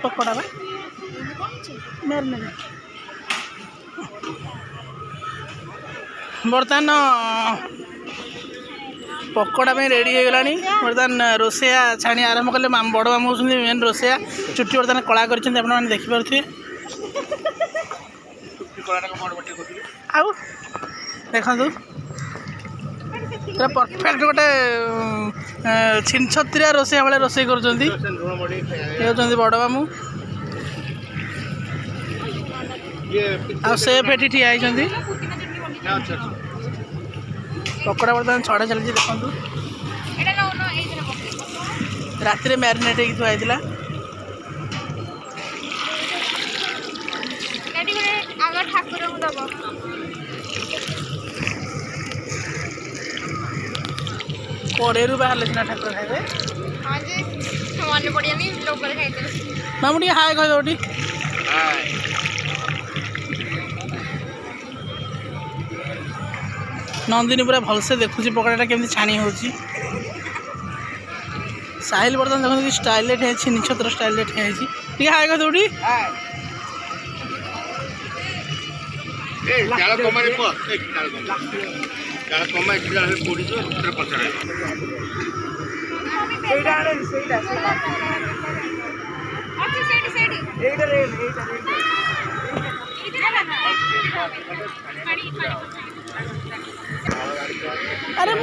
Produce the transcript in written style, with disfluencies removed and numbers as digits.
पकोड़ा बर्तमान पकोड़ा रेडी हो गला बर्तमान रोसैया छाणी आरंभ कले बड़ मामू हूँ मेन रोसैया चुट्टी बर्तमान कला कर देखिपे आउ देखु पूरा परफेक्ट गोटे छिन छत्रिया रोसैया भाई रोसई कर बड़ मामू सेफ एटी ठिया पकोड़ा बर्तमान छड़ा चलती देखु राति मैरिनेट होता कड़े बाहर सीना ठाकुर खाइबे मामू टी हाय कह दो नंदिनी पूरा भलसे देखुची पकोड़ा केमती छाणी हो साहिल बर्तमान देखते कि स्टाइल ठिया निछत्र स्टाइल ठिया ठीक हाय कह दौड़ी अरे